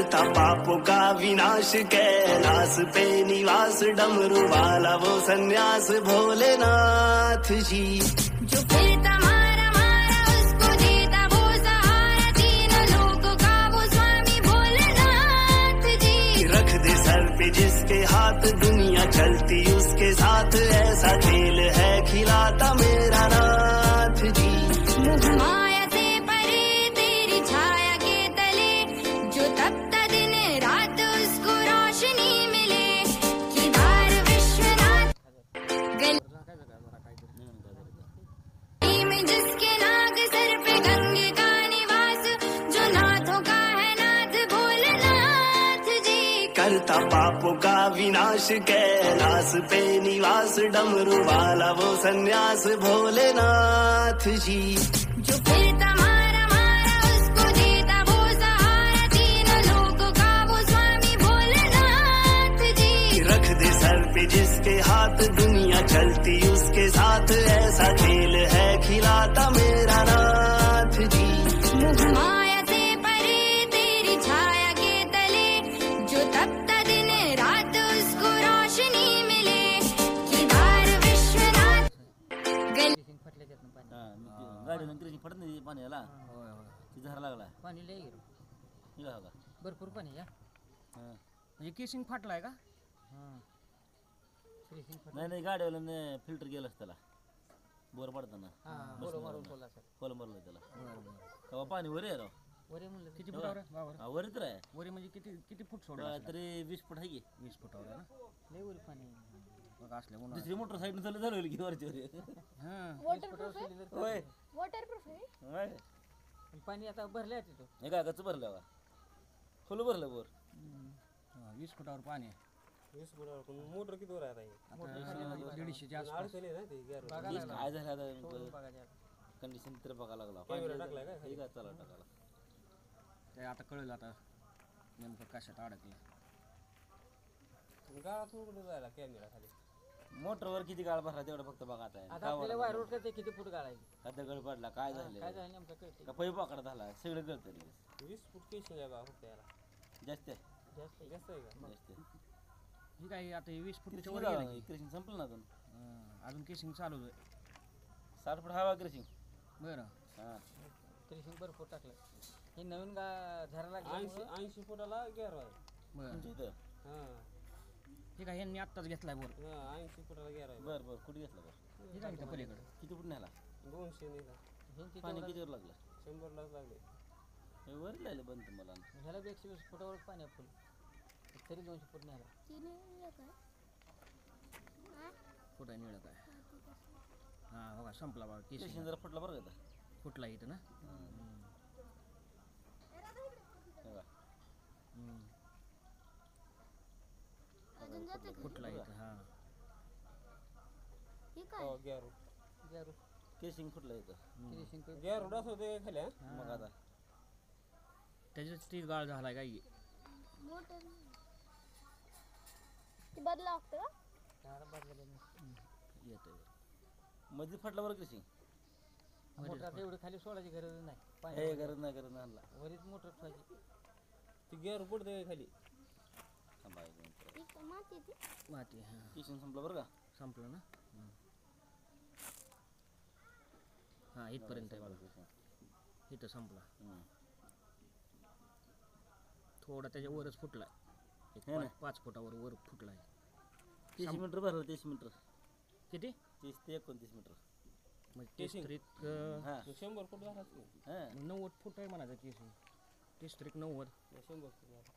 करता पापों का विनाश कैलाश पे निवास डमरू वाला वो सन्यास भोलेनाथ जी। जो फिरता मारा मारा उसको देता वो सहारा, तीनों लोगों का वो स्वामी भोलेनाथ जी। रख दे सर पे जिसके हाथ दुनिया चलती उसके साथ, ऐसा खेल है खिलाता मेरा नाथ जी। मोह माया से परे तेरी छाया के तले, जो तपता दिन रात उसको रोशनी मिले। केदार विश्वनाथ गली में जिसके नाग सर पे गंगे का निवास, जो नाथों का है नाथ भोलेनाथ जी। करता पापों का विनाश कैलाश पे निवास डमरू वाला वो सन्यास भोलेनाथ जी। जो फिरता मारा मारा उसको देता वो सहारा, तीनों लोगों का वो स्वामी भोलेनाथ जी। रख दे सर पे जिसके हाथ दुनिया चलती उसके साथ, ऐसा खेल है खिलाता मेरा नाथ जी। मोह माया से परे तेरी छाया के तले, जो तपता दिन रात उसको रोशनी मिले। केदार विश्वनाथ गली गाडी नंतर पडत नाही पाण्याला झाला लागला पाणी लय गेलो निघा का भरपूर पाणी या हां म्हणजे केसिंग फाटलाय का हां केसिंग फाटला नाही नाही गाडीवाल्याने फिल्टर केलं त्याला बोर पडताना हां बोलो मारून बोला सर खोल मारलं त्याला तेव्हा पाणी वर आहे राव वरे म्हणलं किती फुटावर आहे वावर हा वर तर आहे वरे म्हणजे किती फूट सोडलं तरी 20 फूट आहे की 20 फुटावर आहे ना लय वरी पाणी मग असल्या उन्हाळ्यात दुसरी मोटर साईडने चालू झालं की वरची वर हां होय वॉटरप्रूफ आहे होय पण पाणी आता भरलं आहे तिथं हे काय गच भरलं का फुल भरलं बोर हां 20 फुटावर पाणी आहे 20 फुटावर मोटर किती वर आहे आता 150च्या आसपास अडचण आहे ना ती गॅर काय झालं आता बघायचं आता. कंडिशन तर बघा लागला कॅमेरा टाकलाय का ठीक आहे चला टाकाला ते आता कळलं आता नेमकं कशात अडकलं गाळातून कुठे जायला कॅमेरा खाली मोटरवर किती गाळ भरला तेवढं फक्त बघा आता आता आपल्याला वायर रोड करते किती फूट गाळायची का दगड पडला काय काय झालं झालं नेमकं कळते का पैप वाकडा झाला सगळं कळतं लगेच 20 फूट केशिंग आहे बा फक्त याला जास्त आहे जास्त जास्त आहे का जास्त आहे ही काय आता 20 फूटच्या वर कृषी गेलं की. कृषी संपलं ना अजून अजून केसिंग चालू आहे 60 फूट हवा कृषी बरं हां केसिंग भरपूर टाकलं हे नवीन झरा लागलं 80 फुटाला गॅर आहे बरं तुमच्या इथं हां हे काय यांनी आत्ताच घेतलाय बोर 80 फुटाला गॅर आहे बरं बरं कुठे घेतलं बरं हे काय इथं पलीकडे किती फूट न्याला 200 निघा ह्यांची पाणी तेवढं- कितीवर लागलं 100 लाच लागले हे वर लागलं बंद तुम्हाला ह्याला बी 120 फुटावर पाणी आहे फुल तरी 200 फूट न्यायला फुट आहे निळं काय हां बघा संपला बघा कृषी केसिंग जरा फुटला बरं का फुटला इथं ना हे बघा. फुटला इथं हां हो गॅर गॅरू केसिंग फुटलं इथं केसिंग गॅर उडास होते खाली हा? मग आता त्याच्यात ती गाळ झालाय काय बदला लागतं का? येतं मध्ये फुटला बरं कृषी मोटर आता एवढी खाली सोडायची गरज नाही पाणी हे गरज नाही गरज नाही आणला वरीच मोटर ठेवायची ती गॅर पडते खाली थांबा एक मिनिट. ती माती ती माती हां केसिंग संपलं बरं का संपलं ना हां इथपर्यंत आहे बघा इथं संपला थोडा त्याच्या वरच फुटला एक हे ना. 5 फुटावर वर फुटला आहे 30 मीटर भरलं 30 मीटर किती 30 ते 29 मीटर म्हणजे 30 त्रिक हां 100 फूट झालाच नाही हां 90 फूट आहे म्हणायचं केस 30 त्रिक 90 100 फूट झाला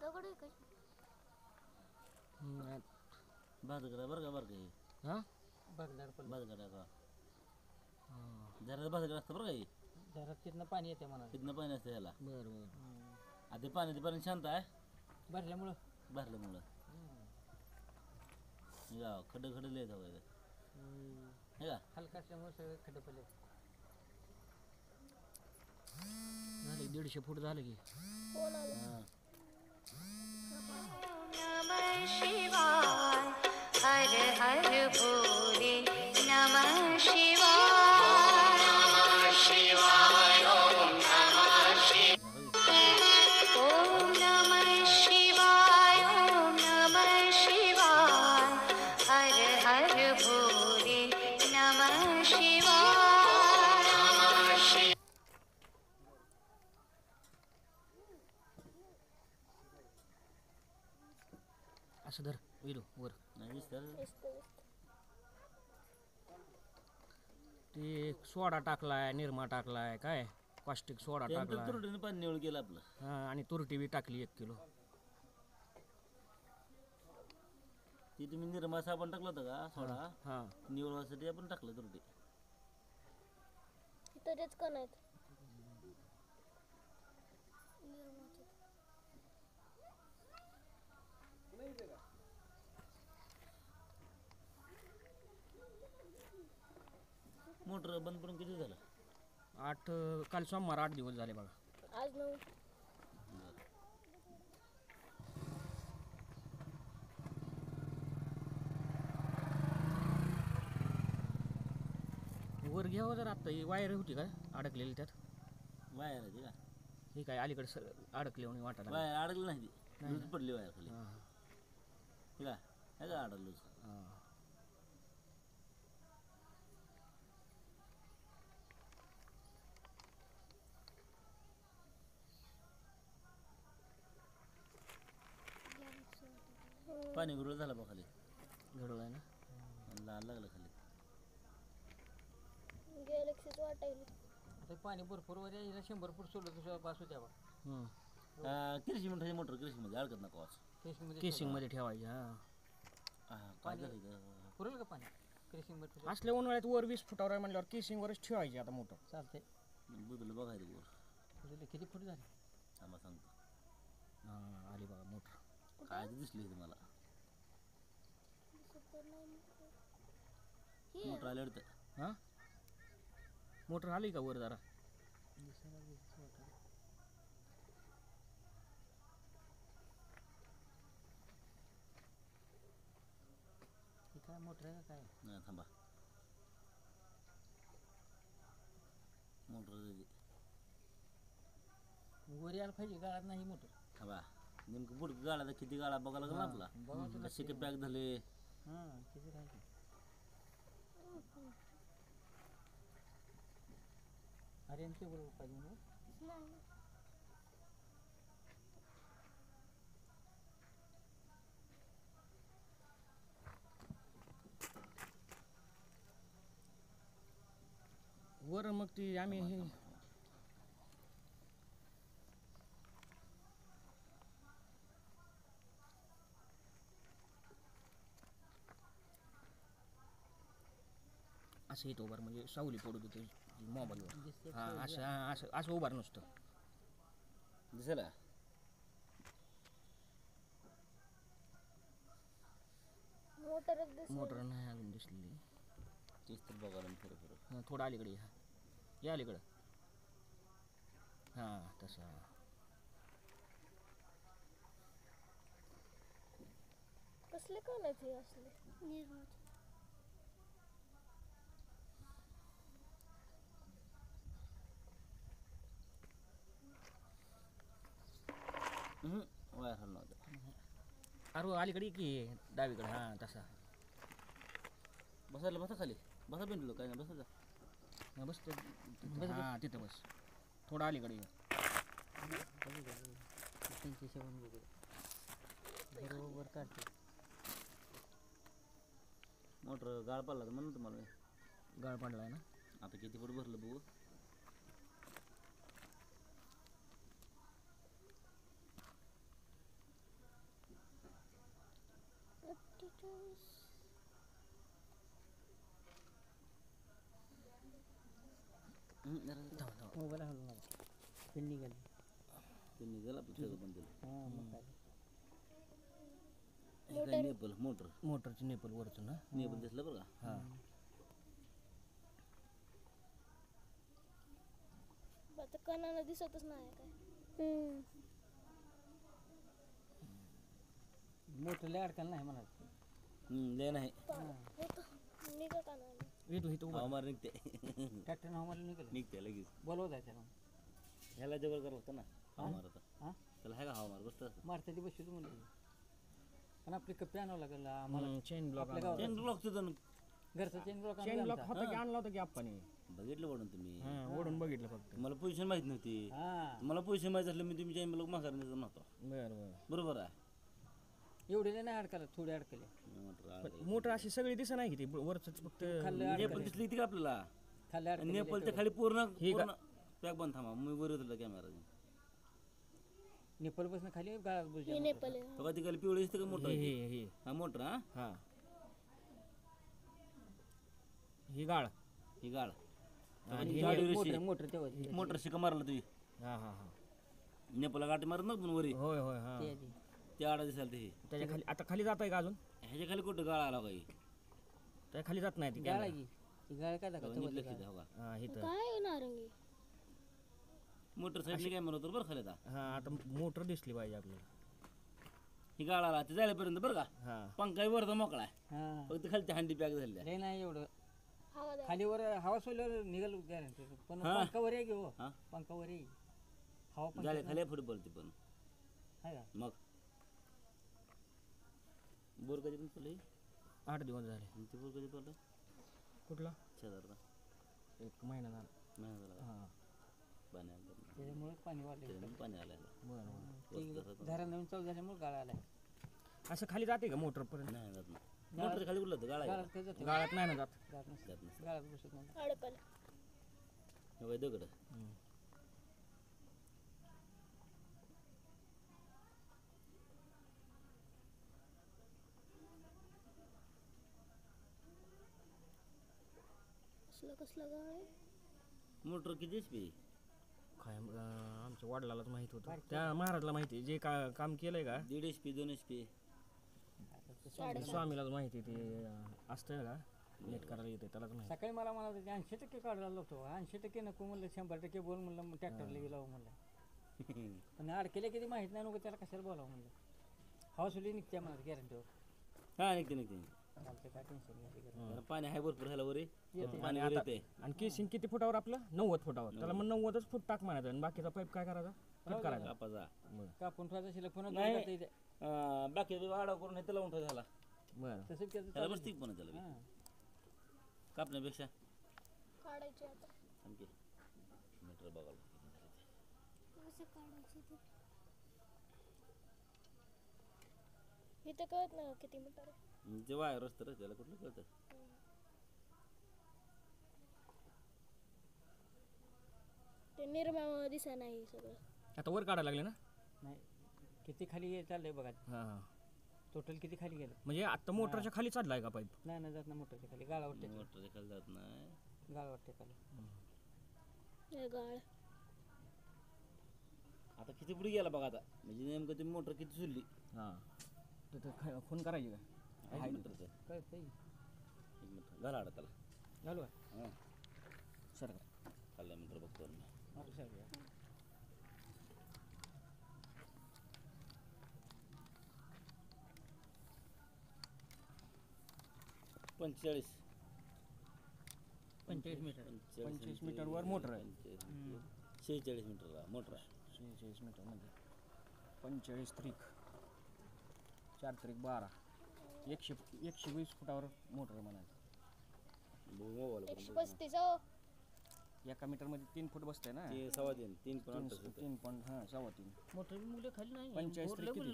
दगड आहे काय? भाजगडा बरं का हे हां भाजगडा का जरा भाजगडा असतं बरं का हे जरा तिथनं पाणी येते म्हणा तिथनं पाणी असतं ह्याला बरं बरं आता ते पाणी शांत आहे भरल्यामुळं भरल्यामुळं या खड्डे खड्डे लिहित हवं हे का हलका असल्यामुळे सगळे खड्डे पडले झाले 150 फूट झालं की कोण आलं हां नमः शिवाय हर हर भोले नमः शिवाय नमः शिवाय ओम नमः शिवाय ओम नमः शिवाय ओम नमः शिवाय हर हर भोले नमः शिवाय नमः शिवाय असं धर विरू वर नाही दिसतं दिसतं. ते सोडा टाकलाय निरमा टाकलाय काय कॉस्टिक सोडा त्यानंतर टाकलाय तुरटीने पाणी निवळ केलं आपलं हां आणि तुरटी बी टाकली 1 किलो ती तुम्ही निरमा साबण टाकलं होतं का सोडा हां निवळासाठी आपण टाकलं तुरटी इथं तेच कण आहेत निर्माचे. मोटर बंद पडून किती झालं 8 काल सोमवार 8 दिवस झाले बघा आज 9. वर घ्यावं जर आता ही वायर होती काय अडकलेली त्यात वायर आहे ती का ही काय अलीकडे सर अडकले म्हणून वाटायला वायर अडकली नाही ती लूज पडली वायर खाली हां ठीक आहे हे का अडकलं हां पाणी गुरळ झालं बा खाली घडवलं आहे ना आणि लाल लागलं खाली गॅलेक्सीच वाटायला आता पाणी भरपूर वर यायला 100 फूट सोडलं तुझ्या पास होत्या बा कृषी मिठाची मोटर कृषीमध्ये अडकत नका वाच केसिंगमध्ये ठेवायची हां काय झालं इथं? पुरेल का पाणी केसिंग असल्या उन्हाळ्यात वर 20 फुटावर आहे म्हणल्यावर केसिंगवरच ठेवायची आता मोठं चालतंय बदल बघायचं वर किती फूट झाली थांबा सांगतो हां आली बघा मोटर काय ते दिसली तुम्हाला मोटर आले वाटतं हां मोटर आली का वर जरा काय मोटर आहे का काय नाही थांबा मोटर वर यायला पाहिजे गाळात नाही मोटर थांबा नेमकं पुढं गाळा किती गाळा बघायला लागला आपला कसे काय पॅक झाले हां किती राहायचे अरे एम केबल पाहिजे ना वर मग ती आम्ही हे असं येतो उभार म्हणजे सावली पडू देते मोबाईलवर हां असं असं असं उभार नुसतं दिसेल का? मोटरच दिसत मोटर नाही अजून दिसलेली तेच तर बघायला खरं खरं हां थोडं अलीकडे या अलीकडं हां तसं कसले कण आहेत हे असले निर्माचे. वायर हल्ला नव्हतं अरे अलीकडे की डावीकडे हां तसा बसायला बसा खाली बसा बिनलो काय नाही बसा हां बस हां तिथं बस थोडं अलीकडे ये. बरोबर काढते मोटर गाळ पडला तर म्हणून तुम्हाला गाळ पडला आहे ना आता किती फूट भरलं बघू मोबाईल हलवू नका पिन निघाली ते निघाल आपलं सगळं बंद केलं हां मग काय हे काय नेपल मोटर मोटरची नेपल वरचं ना नेपल दिसलं बरं का हां आता कणाला दिसतच नाही काय. मोठं लय अडकायला नाही म्हणा. लय नाही होतं निघत आणायला. येतो इथं उभा हवामार निघते ट्रॅक्टर हवामाला निघालं निघते लगेच. बोलवत आहे त्याला. ह्याला जवळ करावं लागतं ना हवामार आता. हां त्याला आहे का हवामार बसतं मारताची बसू तू म्हणलं. पण आपली कप्पे आणावं लागेल आम्हाला. चेन ब्लॉक आपल्या गावात ब्लॉक तुझं घरचा चेन ब्लॉक होता की आणला होता की आप्पाने. बघितलं ओढून तुम्ही. ओढून बघितलं फक्त. मला पोझिशन माहित नव्हती. हां मला पोझिशन माहित असलं मी तुम्ही चैन ब्लॉक माघार नेत नव्हतो. बरं बरं. बरोबर आहे. एवढे नाही अडकायला थोडे अडकले. मोटर अशी सगळी दिसत नाही की ते वरच फक्त खाल्लं नेपाळ दिसली ती का आपल्याला. खाल्ले अडकले. नेपाळच्या खाली पूर्ण पॅक बंद थांबा मी वर होतो कॅमेरा. नेपाळ बसणं खाली गाळात हे बुजल्या. नेपाळ आहे. बघा ती खाली पिवळी दिसते का मोटर. हे हा मोटर हा हा ही गाळ ही गाळ आणि मोटर तेव्हा मोटर शिका मारला तुम्ही. हा हा हा नेपाळला गाठी मारत ना पण वरी होय होय हा ते आडा दिसायला ते. त्याच्या खाली आता खाली जात आहे का अजून? ह्याच्या खाली कुठं गाळ आला काही त्या खाली जात नाही ती गाळ camera. आहे की ती गाळ काय दाखवतो लक्षात द्या बघा. हा इथं काय नारंगी मोटर साईडने काय म्हणत बरं खाली आता. हा आता मोटर दिसली पाहिजे आपल्याला. ही गाळ आला ते जायपर्यंत बरं का. हा पंखाही वरचा मोकळा आहे हां फक्त खालती हंडी पॅक झाली. लय नाही एवढं हवा द्या. खालीवर हवा सोडल्यावर निघाल गॅरंटी. पण हां. पंखावर आहे की हो हा पंखावर आहे हवा पण झाले खाली फुटबॉल ती पण. आहे का. मग बोर कधी पण पडलं 8 दिवस झाले. ते बोर कधी पडलं कुठला? शेजारचा 1 महिना झाला. नाही झाला हा पाणी आलं त्याच्यामुळे पाणी वाढले. त्याच्यामुळे पाणी आलं बरं धरा नवीन चालू झाल्यामुळे गाळ आलाय. असं खाली जाते का मोटर पर्यंत? नाही जात ना मोटर खाली उडलं होतं गाळा गाळात काय जाते. गाळात नाही ना जात. गाळात नसतं. जात नसतं. गाळात बसत नाही. अडकल. हे बाई दगड कसलं गाळ आहे. मोटर किती एचपी. काय आमच्या वडिलालाच माहित होतं. त्या महाराजला माहिती आहे. जे काम केलंय का 1.5 HP 2 HP. स्वामीलाच माहिती ते असतं का नीट करायला येते त्यालाच माहिती. सकाळी मला म्हणाल 80% काढायला लागतो. 80% नको म्हणलं 100% बोल म्हणलं ट्रॅक्टरला गेला म्हणलं. पण अडकेले किती माहित नाही नको त्याला कशाला बोलावं म्हणलं. हवा सुली निघते म्हणा गॅरंटीवर. हा निघते निघते. चालते काय टेन्शन नाही. जरा पाणी आहे भरपूर ह्याला वरी पाणी आणि वर आता येते. आणि केसिंग किती फुटावर आपलं? 90 फुटावर. त्याला मग 90च फूट टाक म्हणायचं आणि बाकीचा पाईप काय करायचा? कट करायचा. कापाचा कापून ठेवायचा शिल्लक पुन्हा नाही. करता येते. बाकी वाडा करून हे त्याला उठा झाला बरं तसंच केलं त्याला बसती पण त्याला बी. हां. कापण्यापेक्षा काढायची आता. आणखी मीटर बघायला कसं काढायचं ते. इथं कळत नाही किती मीटर आहे. ते वायर असतं रे त्याला कुठलं कळतं. ते निर्मा दिसा नाही सगळं. आता वर काढायला लागले ना? नाही किती खाली चाललंय बघा. हां हां टोटल किती खाली गेलं. म्हणजे आता मोटरच्या खाली चाललाय का पाईप? नाही ना जात ना मोटरच्या खाली गाळा वाटते. मोटरच्या खाली जात नाही. गाळा वाटते खाली. हे गाळ. आता किती पुढे गेला बघा आता म्हणजे नेमकं ती मोटर किती सुरली. हां तर फोन करायची का? आहे मीटरचं कळतंय. 1 मीटर घाला आडा त्याला. घालू का. हां सर खाल्ला मीटर बघतो मी. मारू साहेब. 45 मीटर. 25 मीटरवर मोटर आहे. 46 मीटरला मोटर आहे. 46 मीटर म्हणजे 45 त्रिक 4 त्रिक 12 120 फुटावर मोटर म्हणायचं. 135. एका मीटरमध्ये 3 फूट बसतंय ना. 3 पण 3 पण हां 3.25 मोटर मुलं खाली नाही. 45 त्रिक किती?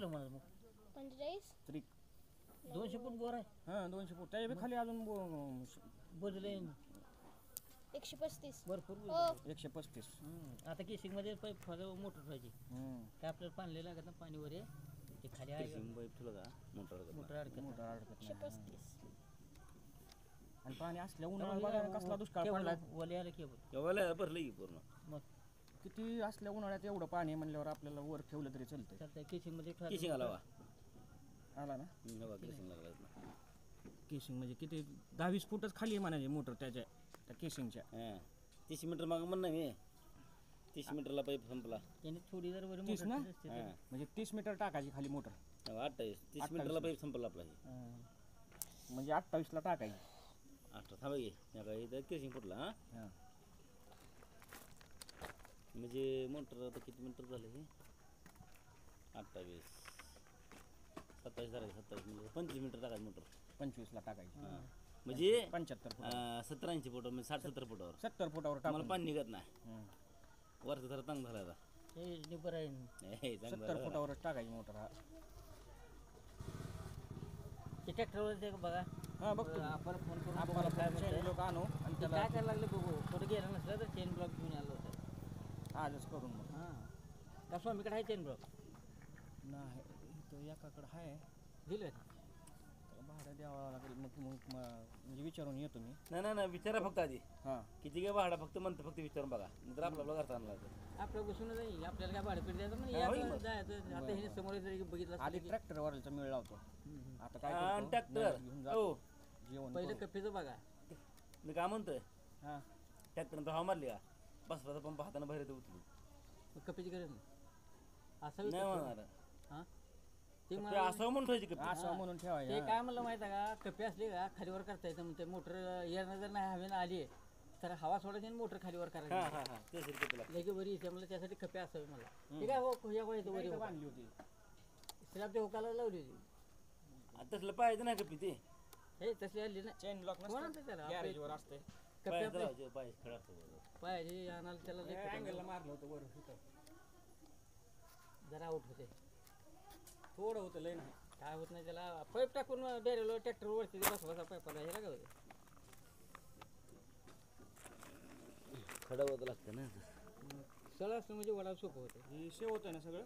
45. त्रिक 200 फूट बोर आहे. हां 200 फूट. त्याच्या बी खाली अजून बोलले 135. भरपूर. हो 135. आता केसिंगमध्ये पाईप मोटर पाहिजे. काय आपल्याला पाणी लागत ना पाणी वर आहे ते खाली आहे. ठेवलं का मोटर मोटर अडकत मोटर अडकत नाही. 135. आणि पाणी असल्या उन्हाळ्यात बघा कसला दुष्काळ पडला. वले आलं केबल. केव्हा भरलं की पूर्ण. मग किती असल्या उन्हाळ्यात एवढं पाणी म्हणल्यावर आपल्याला वर ठेवलं तरी चालतंय. चालतंय केसिंगमध्ये किशिंग आला वा आला ना. हवा किशिंग लागला ना. केसिंग म्हणजे किती 10-20 फूटच खाली आहे म्हणायचे मोटर त्या केसिंगच्या. हां 30 मीटर मागं म्हणणं मी 30 मीटरला पाईप संपला. त्याने थोडी जर बरी 30 ना? मोटर असते तर- म्हणजे 30 मीटर टाकायची खाली मोटर 30 मीटरला पाईप संपला आपला हे. हां. म्हणजे 28ला टाकायची. 18 थांबा घे नका इथं केसिंग फुटला हा. हां. म्हणजे मोटर आता किती मीटर झालं हे 28 27 झालं 27 म्हणजे 25 मीटर टाकायचं मोटर. 25ला टाकायची. म्हणजे 75 फुट 70-80 फुटावर म्हणजे 60-70 फुटावर 70 फुटावर मला टाकून पाणी निघत नाही. हं. वरचं जरा चांगलं झालं आता. हे बरं आहे. हे चांगलं 70 झालं. फुटावरच टाकायची मोटर. हा ते ट्रॅक्टरवर ते बघा हा बघतो. आपण फोन करून आपल्याला बघू काय म्हणतंय. लोक आणू आणि ते त्याला काय करायला लागले बघू थोडं गेलं नसलं तर चेन ब्लॉक घेऊन आलो होतं. आजच करून मग. हां का स्वामीकडे आहे चेन ब्लॉक नाही इथं एकाकडं आहे. दिलं भाडं द्यावं लागेल म्हणजे विचारून येतो मी. नाही विचारा फक्त आधी हां किती काय भाडा फक्त म्हणतं फक्त विचारून बघा नंतर आपला घरचा आणला जातो. आपलं बसून जाईल आपल्याला काय भाडं पेट द्यायचं हा, होईल म्हणजे मग. जायचं आता हे समोर जरी बघितलं असतं आधी की- ट्रॅक्टरवरचा मिळ लावतो. आता काय आणि करतो, ट्रॅक्टर नळात घेऊन जातो, हो जेवण पहिलं करू. कप्पीचं बघा मी काय म्हणतोय हां ट्रॅक्टरनं हवा मारली का बसला पंप हातानं बाहेर येतो उचलून मग कप्पीची गरज नाही असं नाही म्हणणार हां ते ते मला असं म्हणून ठेवायची का असं म्हणून ते ठेवायचं. काय म्हणलं माहिती आहे का कप्पी असली का खालीवर करता येतं म्हणजे मोटर येणं जर नाही हवेनं आली तर हवा सोडायची आणि मोटर खालीवर हा करायची हा हा ते शिरके तुला लगे बरी येते मला त्यासाठी कप्पे असावी मला ते काय हो या वळीचं वरी इथं बांधली होती. स्लॅब ते होकाला लावली होती तसलं पाहिजे नाही का पिते हे तसली आली ना चेन लॉक कोण आणतं त्याला? आपले गॅरेजवर असते. कप्पे पाय आपले पाय खडा असतो बरोबर. पाहिजे आणायला त्याला लय कुठं अँगलला मारलं होतं वर इथं. जरा आउट होते थोडं होतं लय नाही. काय होत नाही त्याला पाईप टाकून बॅरेल ट्रॅक्टर वरती बसवायचा पाईपाला ह्याला काय होतं खडा होत लागतं ना सळ असलं म्हणजे वडा सोपं होतं हे शेव होतं ना सगळं.